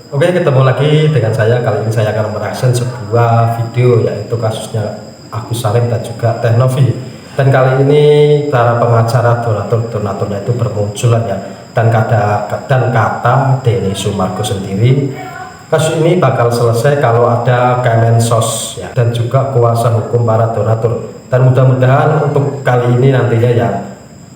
Oke, ketemu lagi dengan saya. Kali ini saya akan mereaction sebuah video, yaitu kasusnya Agus Salim dan juga Teh Novi. Dan kali ini para pengacara donaturnya itu bermunculan ya. Dan kata Denny Sumargo sendiri, kasus ini bakal selesai kalau ada Kemensos ya, dan juga kuasa hukum para donatur. Dan mudah-mudahan untuk kali ini nantinya ya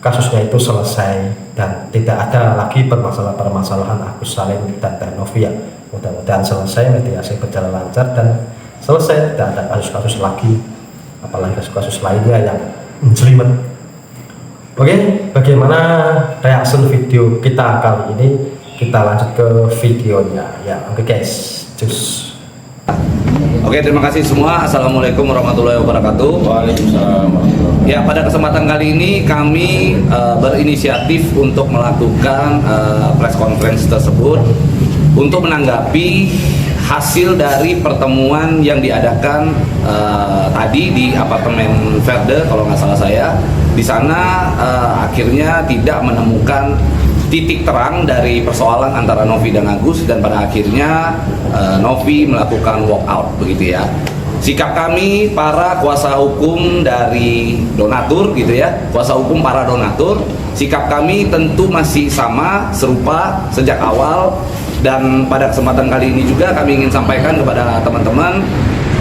kasusnya itu selesai dan tidak ada lagi permasalahan Agus Salim dan Teh Novi ya. Mudah-mudahan selesai, mediasi berjalan lancar dan selesai, tidak ada kasus-kasus lagi, apalagi kasus-kasus lainnya yang menjelimet. Oke, bagaimana reaction video kita kali ini? Kita lanjut ke videonya ya. Oke guys, cus. Oke, terima kasih semua. Assalamualaikum warahmatullahi wabarakatuh. Waalaikumsalam. Ya, pada kesempatan kali ini kami berinisiatif untuk melakukan press conference tersebut untuk menanggapi hasil dari pertemuan yang diadakan tadi di apartemen Verde, kalau nggak salah saya. Di sana akhirnya tidak menemukan titik terang dari persoalan antara Novi dan Agus, dan pada akhirnya Novi melakukan walk out, begitu ya. Sikap kami para kuasa hukum dari donatur gitu ya, kuasa hukum para donatur, sikap kami tentu masih sama, serupa sejak awal. Dan pada kesempatan kali ini juga kami ingin sampaikan kepada teman-teman,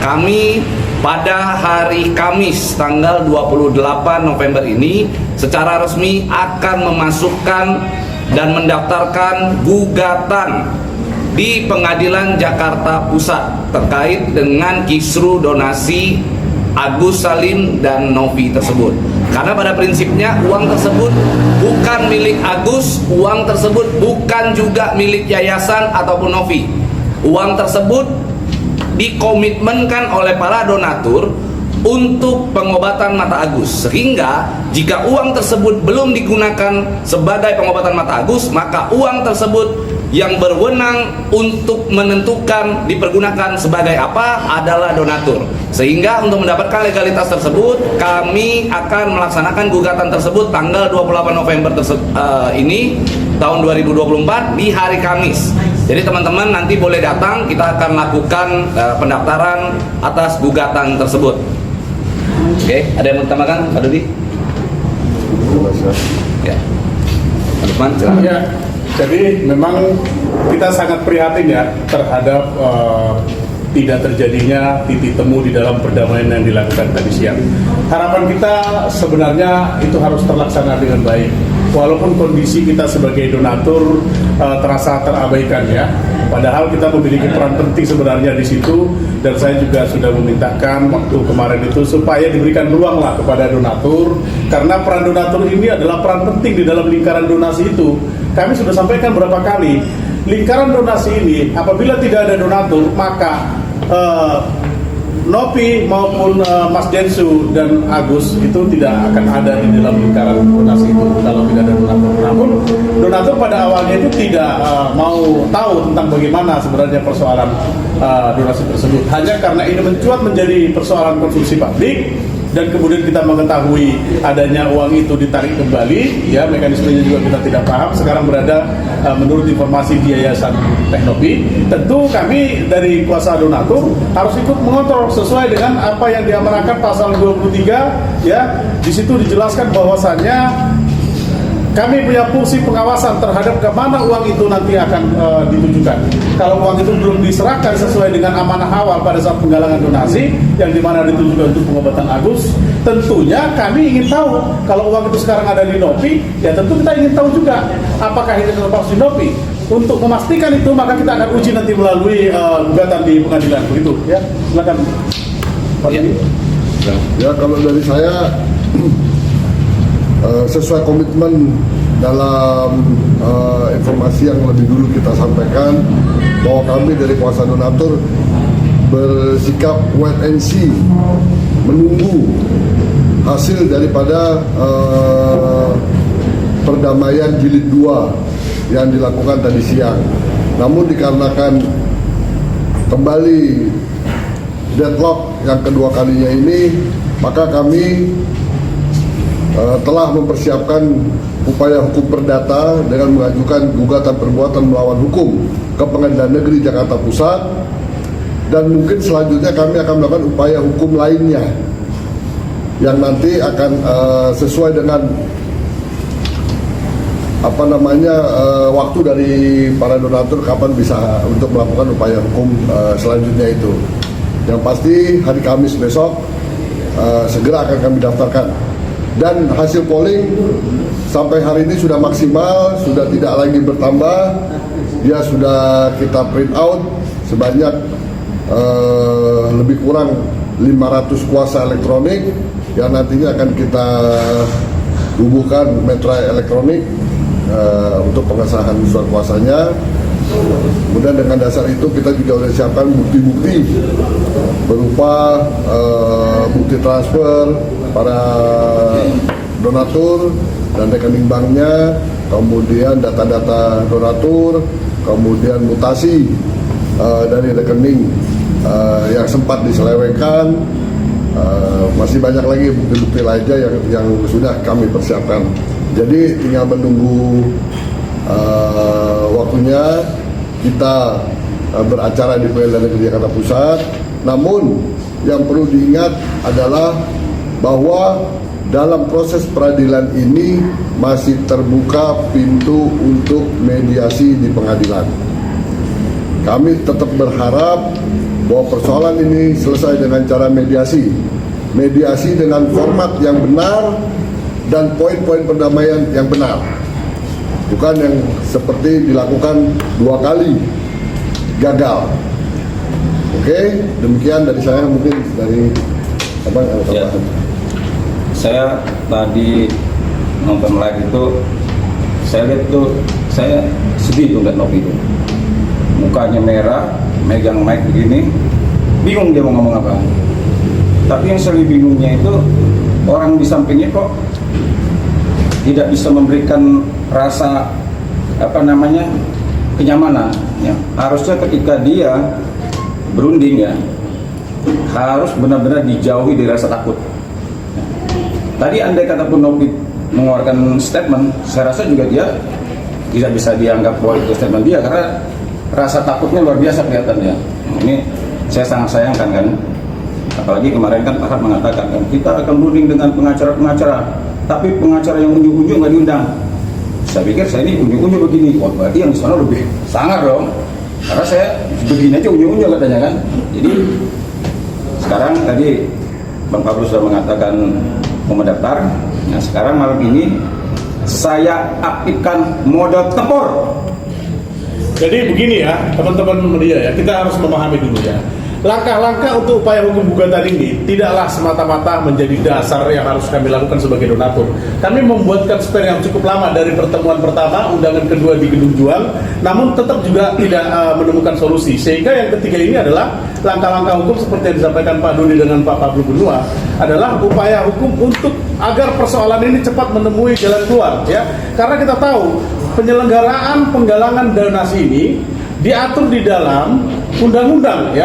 kami pada hari Kamis tanggal 28 November ini secara resmi akan memasukkan dan mendaftarkan gugatan di Pengadilan Jakarta Pusat terkait dengan kisru donasi Agus Salim dan Novi tersebut. Karena pada prinsipnya uang tersebut bukan milik Agus, uang tersebut bukan juga milik yayasan ataupun Novi. Uang tersebut dikomitmenkan oleh para donatur untuk pengobatan mata Agus, sehingga jika uang tersebut belum digunakan sebagai pengobatan mata Agus, maka uang tersebut yang berwenang untuk menentukan dipergunakan sebagai apa adalah donatur. Sehingga untuk mendapatkan legalitas tersebut, kami akan melaksanakan gugatan tersebut tanggal 28 November ini tahun 2024 di hari Kamis. Jadi teman-teman nanti boleh datang, kita akan lakukan pendaftaran atas gugatan tersebut. Oke, ada yang mau ditambahkan, Pak Dodi? Ya, Pak Lukman, silakan. Ya, jadi memang kita sangat prihatin ya terhadap tidak terjadinya titik temu di dalam perdamaian yang dilakukan tadi siang. Harapan kita sebenarnya itu harus terlaksana dengan baik. Walaupun kondisi kita sebagai donatur terasa terabaikan ya. Padahal kita memiliki peran penting sebenarnya di situ, dan saya juga sudah memintakan waktu kemarin itu supaya diberikan ruang lah kepada donatur, karena peran donatur ini adalah peran penting di dalam lingkaran donasi itu. Kami sudah sampaikan berapa kali, lingkaran donasi ini apabila tidak ada donatur, maka Novi maupun Mas Densu dan Agus itu tidak akan ada di dalam lingkaran donasi itu kalau tidak ada donatur. Namun donatur pada awalnya itu tidak mau tahu tentang bagaimana sebenarnya persoalan donasi tersebut. Hanya karena ini mencuat menjadi persoalan konsumsi publik, dan kemudian kita mengetahui adanya uang itu ditarik kembali, ya mekanismenya juga kita tidak paham. Sekarang berada menurut informasi di Yayasan Teh Novi. Tentu kami dari kuasa donatur harus ikut mengontrol sesuai dengan apa yang diamanahkan pasal 23 ya. Di situ dijelaskan bahwasannya kami punya fungsi pengawasan terhadap kemana uang itu nanti akan ditujukan. Kalau uang itu belum diserahkan sesuai dengan amanah awal pada saat penggalangan donasi, yang dimana ditujukan untuk pengobatan Agus, tentunya kami ingin tahu. Kalau uang itu sekarang ada di Novi, ya tentu kita ingin tahu juga apakah ini terlepas di Novi. Untuk memastikan itu, maka kita akan uji nanti melalui gugatan di pengadilan. Begitu, ya. Silakan. Pak Ya. Ya, kalau dari saya sesuai komitmen dalam informasi yang lebih dulu kita sampaikan, bahwa kami dari kuasa donatur bersikap wait and see, menunggu hasil daripada perdamaian jilid 2 yang dilakukan tadi siang. Namun dikarenakan kembali deadlock yang kedua kalinya ini, maka kami telah mempersiapkan upaya hukum perdata dengan mengajukan gugatan perbuatan melawan hukum ke Pengadilan Negeri Jakarta Pusat, dan mungkin selanjutnya kami akan melakukan upaya hukum lainnya yang nanti akan sesuai dengan waktu dari para donatur kapan bisa untuk melakukan upaya hukum selanjutnya itu. Yang pasti hari Kamis besok segera akan kami daftarkan, dan hasil polling sampai hari ini sudah maksimal, sudah tidak lagi bertambah. Dia sudah kita print out sebanyak lebih kurang 500 kuasa elektronik yang nantinya akan kita bubuhkan metra elektronik untuk pengesahan surat kuasanya. Kemudian dengan dasar itu kita juga sudah siapkan bukti-bukti berupa bukti transfer para donatur dan rekening banknya, kemudian data-data donatur, kemudian mutasi dari rekening yang sempat diselewengkan. Masih banyak lagi bukti-bukti lainnya yang sudah kami persiapkan. Jadi tinggal menunggu waktunya kita beracara di Pengadilan Negeri Jakarta Pusat. Namun yang perlu diingat adalah bahwa dalam proses peradilan ini masih terbuka pintu untuk mediasi di pengadilan. Kami tetap berharap bahwa persoalan ini selesai dengan cara mediasi dengan format yang benar dan poin-poin perdamaian yang benar, bukan yang seperti dilakukan 2 kali gagal. Oke, demikian dari saya, mungkin dari Abang ada tambahan. Saya tadi nonton live itu, saya lihat tuh, saya sedih tuh lihat Novi itu, mukanya merah, megang mic begini, bingung dia mau ngomong apa. Tapi yang saya lebih bingungnya itu orang di sampingnya kok tidak bisa memberikan rasa kenyamanan. Ya. Harusnya ketika dia berunding ya harus benar-benar dijauhi dari rasa takut. Ya. Tadi andai kata pun Novi mengeluarkan statement, saya rasa juga dia tidak bisa dianggap bahwa itu statement dia karena rasa takutnya luar biasa kelihatannya. Ini saya sangat sayangkan kan. Apalagi kemarin kan Pak Harb mengatakan kan, kita akan berunding dengan pengacara-pengacara, tapi pengacara yang unjuk-unjuk nggak diundang. Saya pikir saya ini unjuk-unjuk begini, wah berarti yang di sana lebih sangar dong. Karena saya begini aja unjuk-unjuk katanya kan. Jadi sekarang tadi Bang Pablo sudah mengatakan mau mendaftar. Nah sekarang malam ini saya aktifkan mode tempur. Jadi begini ya teman-teman media ya, kita harus memahami dulu ya. Langkah-langkah untuk upaya hukum gugatan ini tidaklah semata-mata menjadi dasar yang harus kami lakukan sebagai donatur. Kami membuatkan spare yang cukup lama dari pertemuan pertama, undangan kedua di Gedung Juang, namun tetap juga tidak menemukan solusi. Sehingga yang ketiga ini adalah langkah-langkah hukum seperti yang disampaikan Pak Dodi dengan Pak Pablo Benua, adalah upaya hukum untuk agar persoalan ini cepat menemui jalan keluar. Ya, karena kita tahu penyelenggaraan penggalangan donasi ini diatur di dalam undang-undang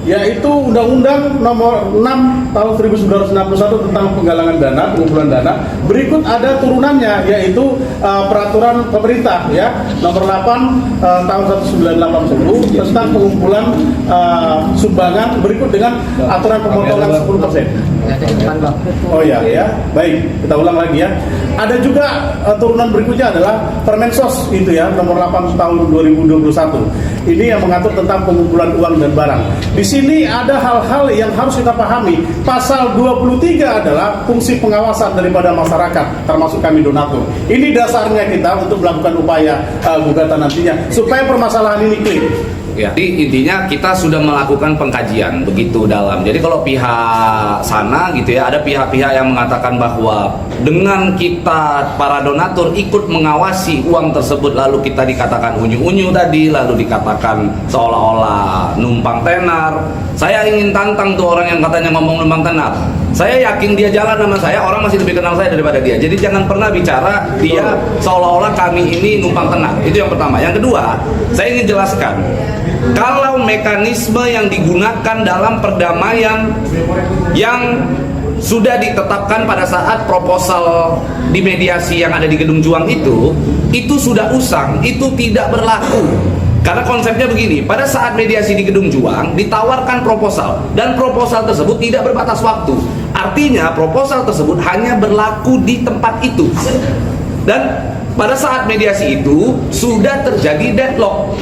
yaitu Undang-Undang Nomor 6 Tahun 1961 tentang penggalangan dana, pengumpulan dana. Berikut ada turunannya, yaitu peraturan pemerintah Nomor 8 Tahun 1980 tentang pengumpulan sumbangan, berikut dengan aturan pemotongan 10%. Oh ya, baik, kita ulang lagi ya. Ada juga turunan berikutnya adalah Permensos itu Nomor 8 Tahun 2021. Ini yang mengatur tentang pengumpulan uang dan barang. Di sini ada hal-hal yang harus kita pahami. Pasal 23 adalah fungsi pengawasan daripada masyarakat, termasuk kami donatur. Ini dasarnya kita untuk melakukan upaya gugatan nantinya supaya permasalahan ini clear. Ya, jadi intinya kita sudah melakukan pengkajian begitu dalam. Jadi kalau pihak sana gitu ada pihak-pihak yang mengatakan bahwa dengan kita para donatur ikut mengawasi uang tersebut lalu kita dikatakan unyu-unyu tadi, lalu dikatakan seolah-olah numpang tenar. Saya ingin tantang tuh orang yang katanya ngomong numpang tenar. Saya yakin dia jalan sama saya, orang masih lebih kenal saya daripada dia. Jadi jangan pernah bicara dia seolah-olah kami ini numpang tenar. Itu yang pertama. Yang kedua, saya ingin jelaskan, kalau mekanisme yang digunakan dalam perdamaian yang sudah ditetapkan pada saat proposal di mediasi yang ada di Gedung Juang itu sudah usang, itu tidak berlaku. Karena konsepnya begini, pada saat mediasi di Gedung Juang ditawarkan proposal, dan proposal tersebut tidak berbatas waktu. Artinya proposal tersebut hanya berlaku di tempat itu. Dan pada saat mediasi itu sudah terjadi deadlock,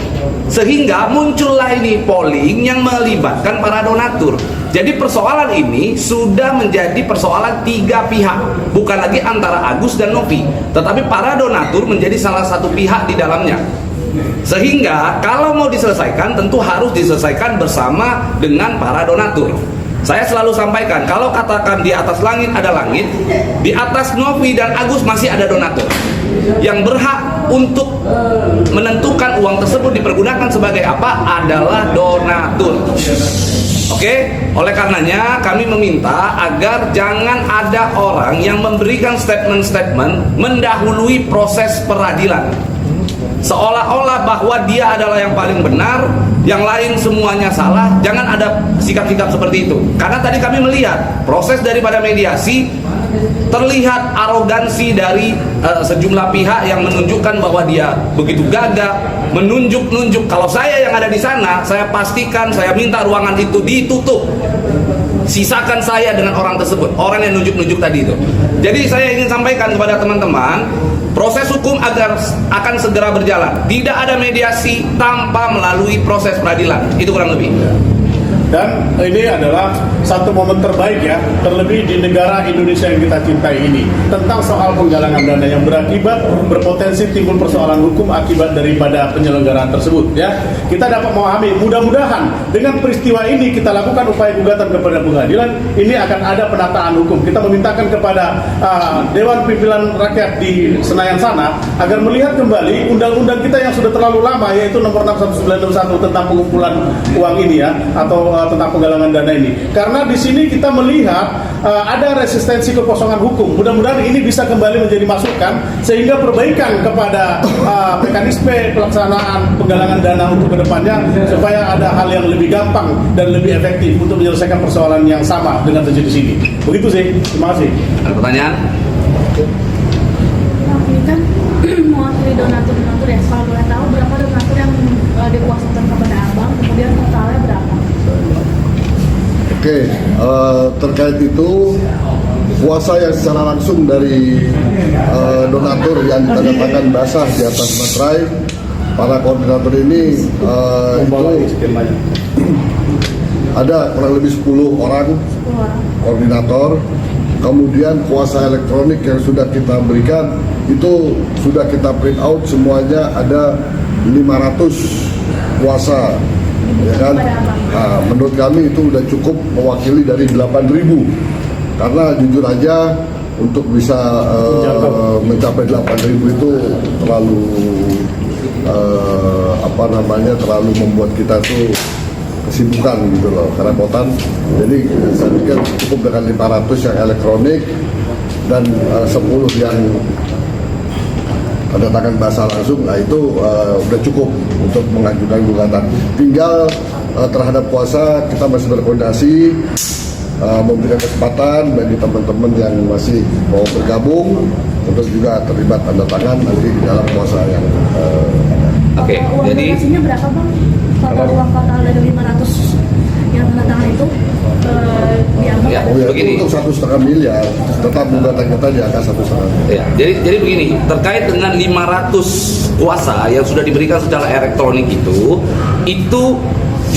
sehingga muncullah ini polling yang melibatkan para donatur. Jadi persoalan ini sudah menjadi persoalan 3 pihak, bukan lagi antara Agus dan Novi, tetapi para donatur menjadi salah satu pihak di dalamnya. Sehingga kalau mau diselesaikan tentu harus diselesaikan bersama dengan para donatur. Saya selalu sampaikan, kalau katakan di atas langit ada langit, di atas Novi dan Agus masih ada donatur yang berhak untuk menentukan uang tersebut dipergunakan sebagai apa adalah donatur. Oke, oleh karenanya kami meminta agar jangan ada orang yang memberikan statement-statement mendahului proses peradilan, seolah-olah bahwa dia adalah yang paling benar, yang lain semuanya salah. Jangan ada sikap-sikap seperti itu. Karena tadi kami melihat proses daripada mediasi, terlihat arogansi dari sejumlah pihak yang menunjukkan bahwa dia begitu gagah, menunjuk-nunjuk. Kalau saya yang ada di sana, saya pastikan, saya minta ruangan itu ditutup. Sisakan saya dengan orang tersebut, orang yang nunjuk-nunjuk tadi itu. Jadi saya ingin sampaikan kepada teman-teman, proses hukum akan segera berjalan. Tidak ada mediasi tanpa melalui proses peradilan. Itu kurang lebih. Dan ini adalah satu momen terbaik ya, terlebih di negara Indonesia yang kita cintai ini, tentang soal penggalangan dana yang berakibat berpotensi timbul persoalan hukum akibat daripada penyelenggaraan tersebut ya. Kita dapat memahami, mudah-mudahan dengan peristiwa ini kita lakukan upaya gugatan kepada pengadilan, ini akan ada penataan hukum. Kita memintakan kepada Dewan Pimpinan Rakyat di Senayan sana agar melihat kembali undang-undang kita yang sudah terlalu lama, yaitu nomor 61961 tentang pengumpulan uang ini ya, atau tentang penggalangan dana ini. Karena di sini kita melihat ada resistensi kekosongan hukum. Mudah-mudahan ini bisa kembali menjadi masukan sehingga perbaikan kepada mekanisme pelaksanaan penggalangan dana untuk kedepannya, supaya ada hal yang lebih gampang dan lebih efektif untuk menyelesaikan persoalan yang sama dengan terjadi di sini. Begitu sih. Terima kasih. Ada pertanyaan? Ini kan mewakili donatur-donatur ya. Kalau boleh tahu berapa donatur yang dikuasakan kepada Abang, kemudian totalnya berapa? Oke, terkait itu kuasa yang secara langsung dari donatur yang ditandatangan basah di atas materai, para koordinator ini itu ada kurang lebih 10 orang koordinator. Kemudian kuasa elektronik yang sudah kita berikan itu sudah kita print out semuanya, ada 500 kuasa, ya kan? Nah, menurut kami itu udah cukup mewakili dari 8.000, karena jujur aja untuk bisa mencapai 8.000 itu terlalu terlalu membuat kita tuh kesibukan gitu loh, kerepotan. Jadi saya pikir cukup dengan 500 yang elektronik dan 10 yang tanda tangan basah langsung. Nah itu udah cukup untuk mengajukan gugatan. Tinggal terhadap kuasa kita masih berkoordinasi, memberikan kesempatan bagi teman-teman yang masih mau bergabung untuk juga terlibat tanda tangan nanti di dalam kuasa yang Oke, jadi donasinya berapa Bang? Total uang total dari 500 yang tanda tangan itu diambil? Ya, ya, begini. itu untuk 1,5 miliar, tetap gugatan kita di angka 1,5 miliar. Ya, jadi begini, terkait dengan 500 kuasa yang sudah diberikan secara elektronik itu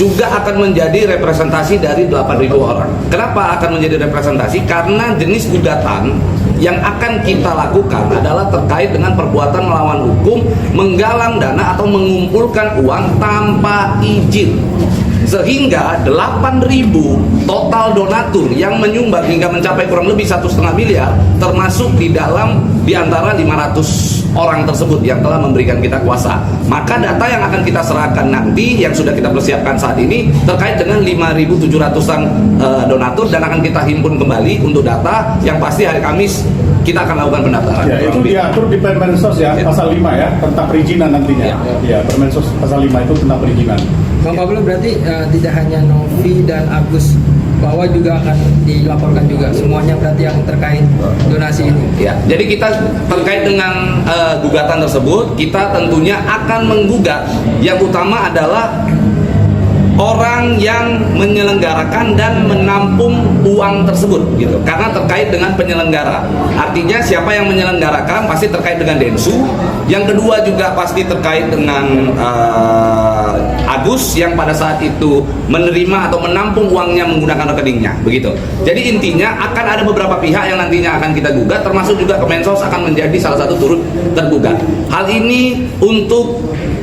juga akan menjadi representasi dari 8.000 orang. Kenapa akan menjadi representasi? Karena jenis gugatan yang akan kita lakukan adalah terkait dengan perbuatan melawan hukum, menggalang dana atau mengumpulkan uang tanpa izin. Sehingga 8.000 total donatur yang menyumbang hingga mencapai kurang lebih 1,5 miliar, termasuk di antara 500 orang tersebut yang telah memberikan kita kuasa. Maka data yang akan kita serahkan nanti, yang sudah kita persiapkan saat ini, terkait dengan 5.700-an donatur, dan akan kita himpun kembali untuk data yang pasti hari Kamis kita akan lakukan pendaftaran. Ya, itu diatur di Permensos ya, pasal 5 ya, tentang perizinan nantinya. Ya, Permensos pasal 5 itu tentang perizinan. Bang Pablo berarti tidak hanya Novi dan Agus, bahwa juga akan dilaporkan juga semuanya berarti yang terkait donasi ini. Ya, jadi kita terkait dengan gugatan tersebut, kita tentunya akan menggugat. Yang utama adalah orang yang menyelenggarakan dan menampung uang tersebut, gitu. Karena terkait dengan penyelenggara. Artinya siapa yang menyelenggarakan pasti terkait dengan Densu. Yang kedua juga pasti terkait dengan Agus yang pada saat itu menerima atau menampung uangnya menggunakan rekeningnya, begitu. Jadi intinya akan ada beberapa pihak yang nantinya akan kita gugat, termasuk juga Kemensos akan menjadi salah satu turut tergugat. Hal ini untuk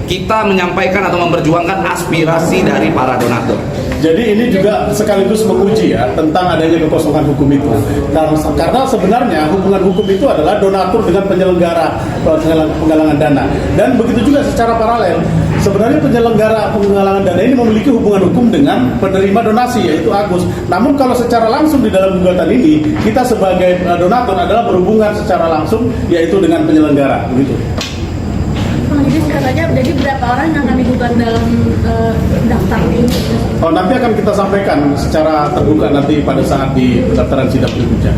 kita menyampaikan atau memperjuangkan aspirasi dari para donatur. Jadi ini juga sekaligus menguji ya tentang adanya kekosongan hukum itu. Karena sebenarnya hubungan hukum itu adalah donatur dengan penyelenggara penggalangan dana. Dan begitu juga secara paralel, sebenarnya penyelenggara penggalangan dana ini memiliki hubungan hukum dengan penerima donasi, yaitu Agus. Namun kalau secara langsung di dalam gugatan ini, kita sebagai donatur adalah berhubungan secara langsung, yaitu dengan penyelenggara, begitu. Jadi katanya jadi berapa orang yang akan digugat dalam daftar ini? Oh, nanti akan kita sampaikan secara terbuka nanti pada saat di pendaftaran sidang berikutnya.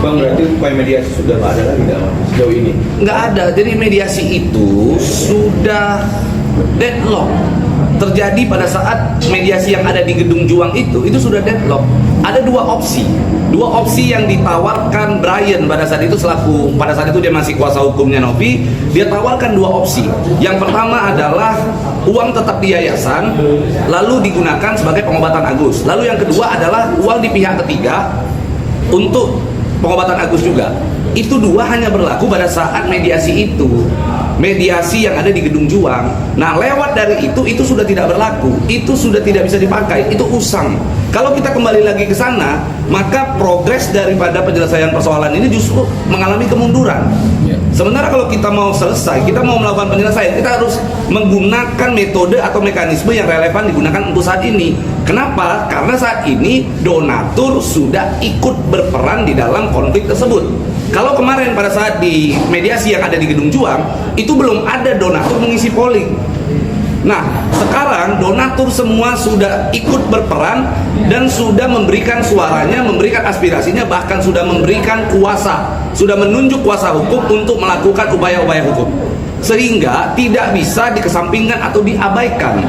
Bang, berarti upaya mediasi sudah nggak ada lagi dalam sejauh ini? Nggak ada, jadi mediasi itu sudah deadlock. Terjadi pada saat mediasi yang ada di Gedung Juang itu sudah deadlock. Ada dua opsi yang ditawarkan Brian pada saat itu pada saat itu dia masih kuasa hukumnya Novi. Dia tawarkan dua opsi. Yang pertama adalah uang tetap di yayasan lalu digunakan sebagai pengobatan Agus. Lalu yang kedua adalah uang di pihak ketiga untuk pengobatan Agus juga. Itu dua hanya berlaku pada saat mediasi itu. Mediasi yang ada di Gedung Juang. Nah, lewat dari itu sudah tidak berlaku. Itu sudah tidak bisa dipakai. Itu usang. Kalau kita kembali lagi ke sana, maka progres daripada penyelesaian persoalan ini justru mengalami kemunduran. Sementara kalau kita mau selesai, kita mau melakukan penyelesaian, kita harus menggunakan metode atau mekanisme yang relevan digunakan untuk saat ini. Kenapa? Karena saat ini donatur sudah ikut berperan di dalam konflik tersebut. Kalau kemarin pada saat di mediasi yang ada di Gedung Juang, itu belum ada donatur mengisi polling. Nah, sekarang donatur semua sudah ikut berperan dan sudah memberikan suaranya, memberikan aspirasinya, bahkan sudah memberikan kuasa, sudah menunjuk kuasa hukum untuk melakukan upaya-upaya hukum. Sehingga tidak bisa dikesampingkan atau diabaikan.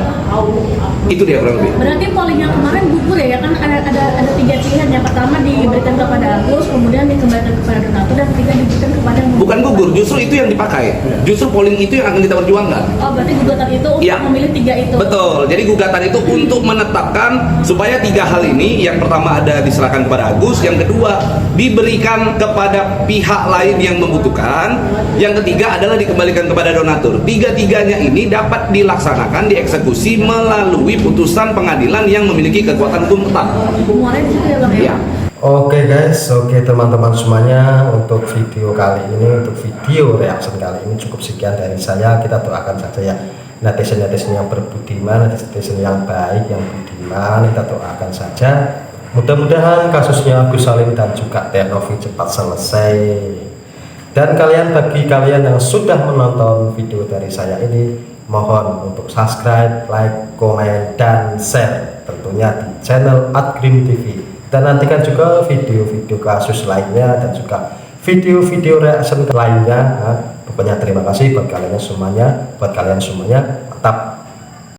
Itu dia kurang lebih. Berarti polling yang kemarin gugur ya, kan ada 3 pilihan. Yang pertama diberikan kepada Agus, kemudian dikembalikan kepada donatur, dan ketiga diberikan kepada Bukan gugur, justru itu yang dipakai. Justru polling itu yang akan kita perjuangkan. Oh, berarti gugatan itu untuk Ya. memilih 3 itu. Betul, jadi gugatan itu untuk menetapkan supaya 3 hal ini, yang pertama ada diserahkan kepada Agus, yang kedua diberikan kepada pihak lain yang membutuhkan, yang ketiga adalah dikembalikan kepada donatur. 3-tiganya ini dapat dilaksanakan, dieksekusi melalui putusan pengadilan yang memiliki kekuatan hukum tetap. Muaranya di situ ya, Bang ya? Ya. Oke guys, oke teman-teman semuanya, untuk video kali ini, untuk video reaction kali ini cukup sekian dari saya. Kita doakan saja ya netizen-netizen yang berbudiman, netizen yang baik, yang budiman, kita doakan saja. Mudah-mudahan kasusnya Agus Salim dan juga Teh Novi cepat selesai. Dan bagi kalian yang sudah menonton video dari saya ini, mohon untuk subscribe, like, komen, dan share tentunya di channel @green TV. Dan nantikan juga video-video kasus lainnya dan juga video-video reaction lainnya. Nah, pokoknya terima kasih buat kalian semuanya, tetap